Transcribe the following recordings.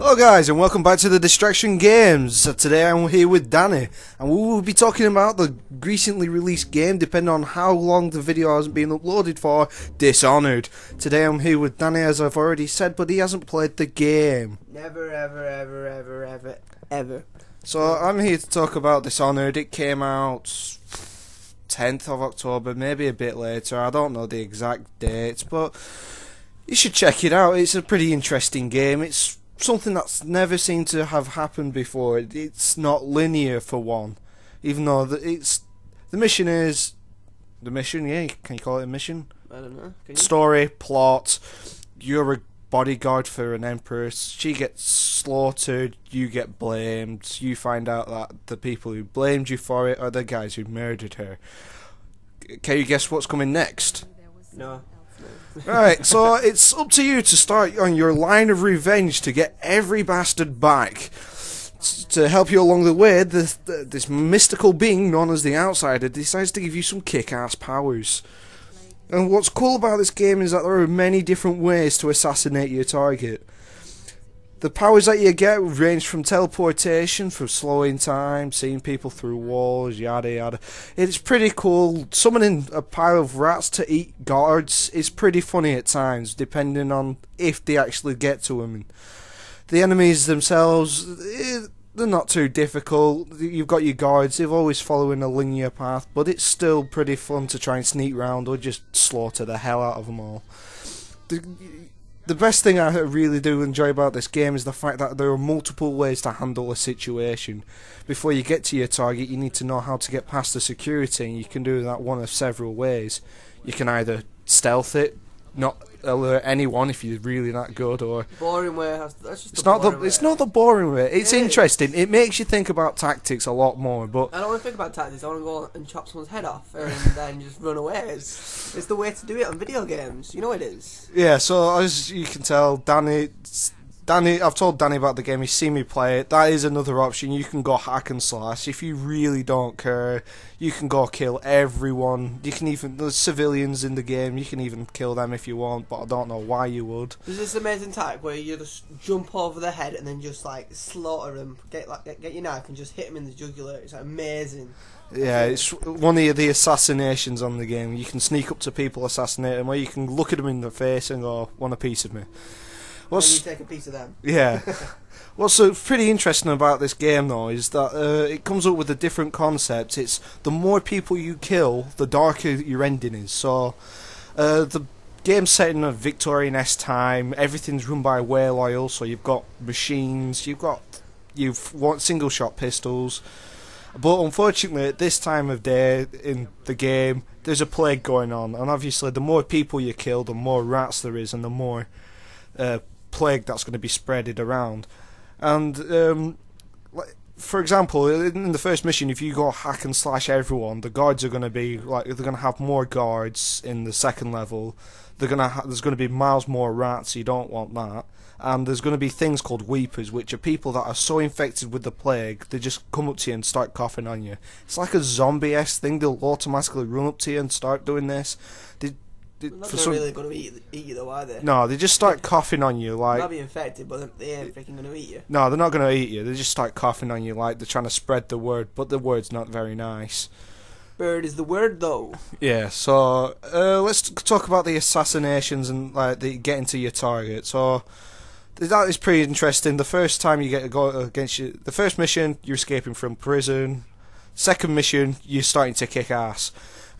Hello guys and welcome back to the Distraction Games. Today I'm here with Danny and we will be talking about the recently released game, depending on how long the video hasn't been uploaded for, Dishonored. Today I'm here with Danny, as I've already said, but he hasn't played the game. Never, ever. So I'm here to talk about Dishonored. It came out 10th of October, maybe a bit later, I don't know the exact date, but you should check it out. It's a pretty interesting game. It's something that's never seemed to have happened before. It's not linear for one, even though the mission is the mission. Yeah, can you call it a mission? I don't know. Can you? Story, plot. You're a bodyguard for an empress. She gets slaughtered. You get blamed. You find out that the people who blamed you for it are the guys who murdered her. Can you guess what's coming next? No. Right, so it's up to you to start on your line of revenge to get every bastard back. To help you along the way, this mystical being known as the Outsider decides to give you some kick-ass powers. And what's cool about this game is that there are many different ways to assassinate your target. The powers that you get range from teleportation, from slowing time, seeing people through walls, yada yada. It's pretty cool. Summoning a pile of rats to eat guards is pretty funny at times, depending on if they actually get to them. The enemies themselves, they're not too difficult. You've got your guards, they're always following a linear path, but it's still pretty fun to try and sneak round or just slaughter the hell out of them all. The best thing I really do enjoy about this game is the fact that there are multiple ways to handle a situation. Before you get to your target, you need to know how to get past the security, and you can do that one of several ways. You can either stealth it, not alert anyone if you're really that good, or boring way. That's just it's not the boring way. It's interesting. It makes you think about tactics a lot more. But I don't want to think about tactics. I want to go and chop someone's head off and then just run away. It's the way to do it on video games. You know it is. Yeah. So as you can tell, Danny, I've told Danny about the game. He's seen me play it. That is another option. You can go hack and slash. If you really don't care, you can go kill everyone. You can even, there's civilians in the game. You can even kill them if you want, but I don't know why you would. There's this amazing tactic where you just jump over the head and then just like slaughter them. Get your knife and just hit them in the jugular. It's like amazing. Yeah, it's one of the assassinations on the game. You can sneak up to people, assassinate them, or you can look at them in the face and go, "Want a piece of me?" And you take a piece of them. Yeah. What's pretty interesting about this game, though, is that it comes up with a different concept. It's the more people you kill, the darker your ending is. So, the game's set in a Victorian-esque time. Everything's run by whale oil, so you've got machines, you've want single-shot pistols. But unfortunately, at this time of day in the game, there's a plague going on, and obviously, the more people you kill, the more rats there is, and the more plague that's going to be spreaded around. And for example, in the first mission, if you go hack and slash everyone, the guards are going to be like, they're going to have more guards in the second level. There's going to be miles more rats. So you don't want that. And there's going to be things called weepers, which are people that are so infected with the plague, they just come up to you and start coughing on you. It's like a zombie-esque thing. They'll automatically run up to you and start doing this. They're not really going to eat you though, are they? No, they just start coughing on you like... They'll be infected, but they ain't freaking going to eat you. No, they're not going to eat you. They just start coughing on you like they're trying to spread the word, but the word's not very nice. Bird is the word, though. Yeah, so let's talk about the assassinations and like the getting to your target. So that is pretty interesting. The first time you get to go against the first mission, you're escaping from prison. Second mission, you're starting to kick ass.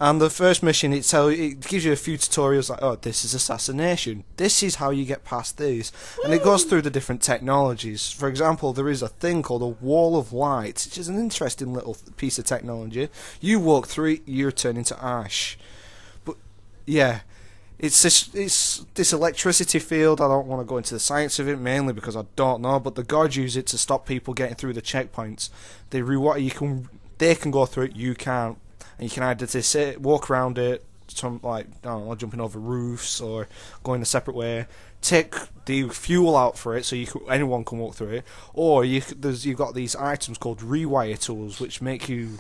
And the first mission, it gives you a few tutorials like, oh, this is assassination. This is how you get past these. And it goes through the different technologies. For example, there is a thing called a wall of light, which is an interesting little piece of technology. You walk through it, you turn into ash. But, yeah, it's this electricity field. I don't want to go into the science of it, mainly because I don't know, but the guards use it to stop people getting through the checkpoints. They can go through it, you can't. And you can either walk around it, like, I don't know, jumping over roofs or going a separate way, take the fuel out for it so anyone can walk through it, or you've got these items called rewire tools which make you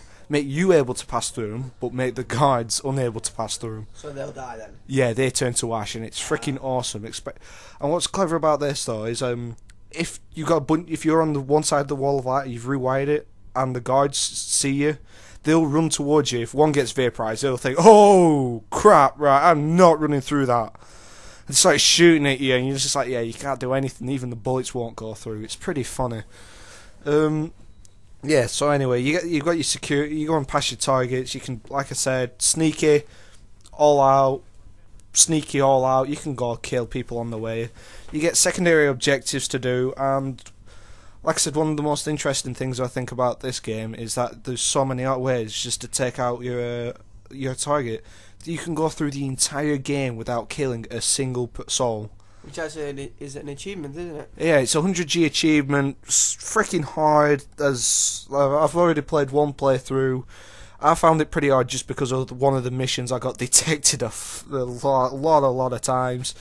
able to pass through them, but make the guards unable to pass through them. So they'll die then? Yeah, they turn to ash, and it's freaking awesome. And what's clever about this, though, is if you got if you're on the one side of the wall of light, you've rewired it, and the guards see you, they'll run towards you. If one gets vaporized, they'll think, "Oh crap! Right, I'm not running through that." And start shooting at you, and you're just like, "Yeah, you can't do anything. Even the bullets won't go through." It's pretty funny. Yeah. So anyway, you got your security. You go and pass your targets. You can, like I said, sneaky, all out. Sneaky all out. You can go kill people on the way. You get secondary objectives to do, and like I said, one of the most interesting things I think about this game is that there's so many ways just to take out your target. You can go through the entire game without killing a single soul. Which actually is an achievement, isn't it? Yeah, it's a 100G achievement. It's freaking hard. As I've already played one playthrough. I found it pretty hard just because of one of the missions I got detected a lot of times.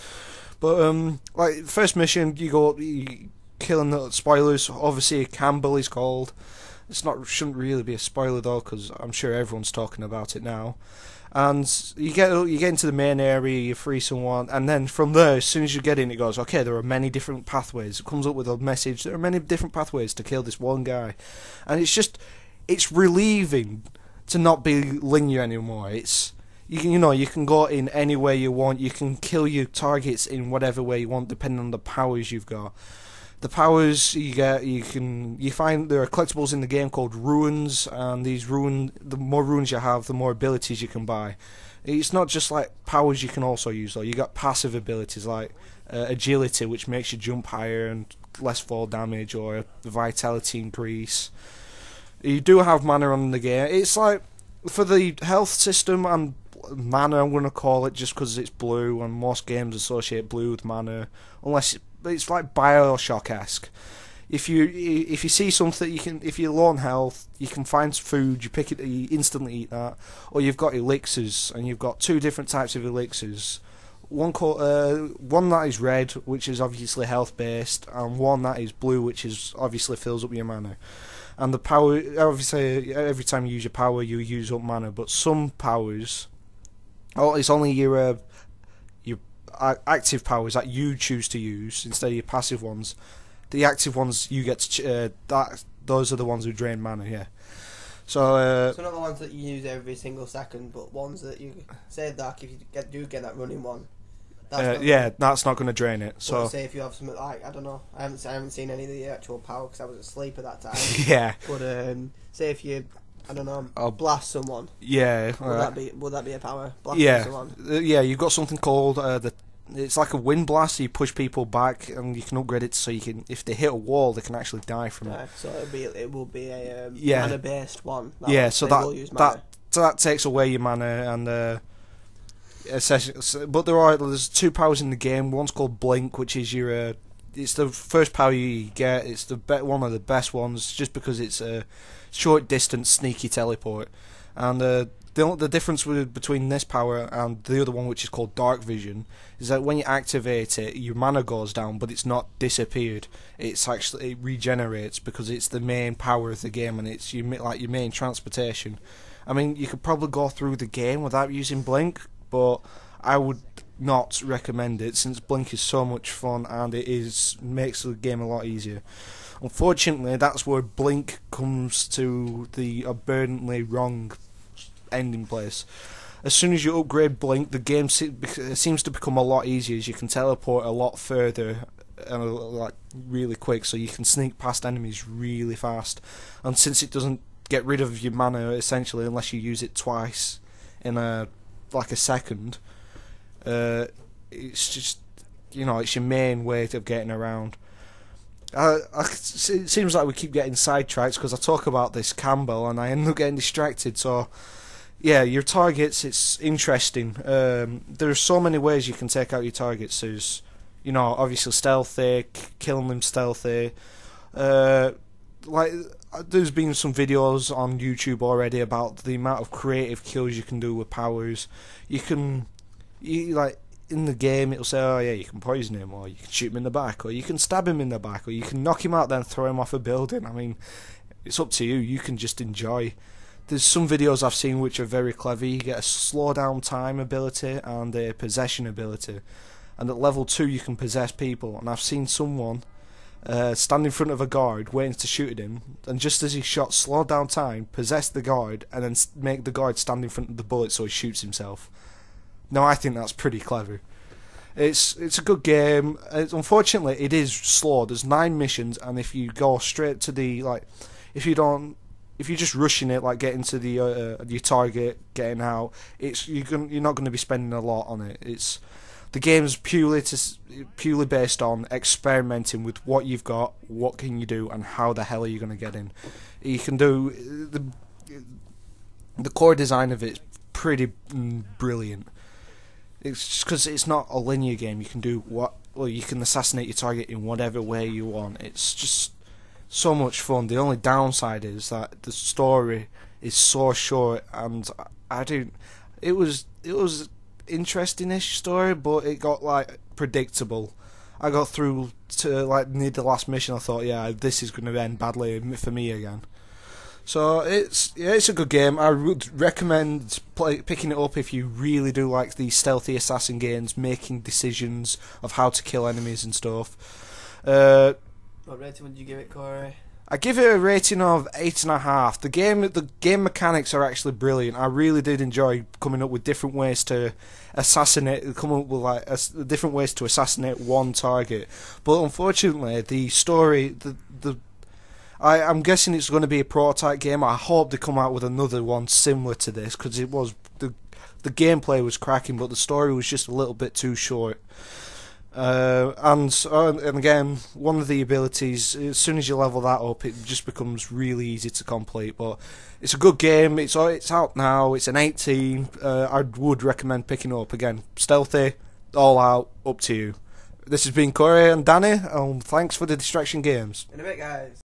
But like first mission, you killing the spoilers. Obviously, Campbell is called. Shouldn't really be a spoiler though, because I'm sure everyone's talking about it now. And you get into the main area, you free someone, and then from there, as soon as you get in, it goes, okay, there are many different pathways. It comes up with a message. There are many different pathways to kill this one guy, and it's relieving to not be linear anymore. You can go in any way you want. You can kill your targets in whatever way you want, depending on the powers you've got. The powers you get, you find there are collectibles in the game called runes, and the more runes you have, the more abilities you can buy. It's not just like powers you can also use though. You got passive abilities like agility, which makes you jump higher and less fall damage, or vitality increase. You do have mana on the game. It's like for the health system and mana, I'm going to call it, just because it's blue, and most games associate blue with mana, unless it's like Bioshock-esque. If you see something, if you're low on health, you can find food, you pick it, you instantly eat that, or you've got elixirs, and you've got two different types of elixirs. One that is red, which is obviously health based, and one that is blue, which is obviously fills up your mana. And the power, obviously, every time you use your power, you use up mana. But some powers, it's only your active powers that you choose to use instead of your passive ones. The active ones you get to those are the ones who drain mana. Yeah. So not the ones that you use every single second, but ones that you say that if you get that running one. That's not going to drain it. So say if you have something like, I don't know, I haven't seen any of the actual power because I was asleep at that time. Yeah. But say if you, I don't know, blast someone. Yeah. Would that be a power? Yeah. Someone? You've got something called it's like a wind blast. So you push people back, and you can upgrade it so you can, if they hit a wall, they can actually die from it. So it will be a yeah. mana based one. So that takes away your mana and. But there's two powers in the game. One's called Blink, which is it's the first power you get. It's one of the best ones, just because it's a short distance sneaky teleport. And the difference between this power and the other one, which is called Dark Vision, is that when you activate it, your mana goes down, but it's not disappeared. It regenerates because it's the main power of the game, and it's your main transportation. I mean, you could probably go through the game without using Blink, but I would not recommend it, since Blink is so much fun and makes the game a lot easier. Unfortunately, that's where Blink comes to the abundantly wrong ending place. As soon as you upgrade Blink, the game seems to become a lot easier, as you can teleport a lot further and really quick, so you can sneak past enemies really fast. And since it doesn't get rid of your mana essentially unless you use it twice in a second, it's just, it's your main way of getting around. It seems like we keep getting sidetracked because I talk about this Campbell and I end up getting distracted. So yeah, your targets, it's interesting. There are so many ways you can take out your targets. There's obviously stealthy, killing them stealthy. There's been some videos on YouTube already about the amount of creative kills you can do with powers. In the game it'll say, oh yeah, you can poison him, or you can shoot him in the back, or you can stab him in the back, or you can knock him out then throw him off a building. I mean, it's up to you. You can just enjoy. There's some videos I've seen which are very clever. You get a slow down time ability and a possession ability, and at level 2 you can possess people. And I've seen someone stand in front of a guard waiting to shoot at him, and just as he shot, slow down time, possess the guard, and then make the guard stand in front of the bullet so he shoots himself. Now I think that's pretty clever. It's a good game. Unfortunately, it is slow. There's 9 missions, and if you go straight to the if you're just rushing it, like getting to the your target, getting out, you're not going to be spending a lot on it. The game's purely based on experimenting with what you've got, what can you do, and how the hell are you going to get in. You can do the core design of it's pretty brilliant. It's just because it's not a linear game. You can do you can assassinate your target in whatever way you want. It's just so much fun. The only downside is that the story is so short, and it was interesting-ish story, but it got like predictable. I got through to like near the last mission. I thought, yeah, this is going to end badly for me again. So it's a good game. I would recommend picking it up if you really do like these stealthy assassin games, making decisions of how to kill enemies and stuff. What rating would you give it, Corey? I give it a rating of 8.5. The game mechanics are actually brilliant. I really did enjoy coming up with different ways to assassinate. Different ways to assassinate one target. But unfortunately, the story, I'm guessing it's going to be a prototype game. I hope they come out with another one similar to this, because it was the gameplay was cracking, but the story was just a little bit too short. And again, one of the abilities, as soon as you level that up, it just becomes really easy to complete. But it's a good game. It's out now. It's an 18. I would recommend picking it up. Again, stealthy, all out, up to you. This has been Corey and Danny, and thanks for the Distraction Games. In a bit, guys.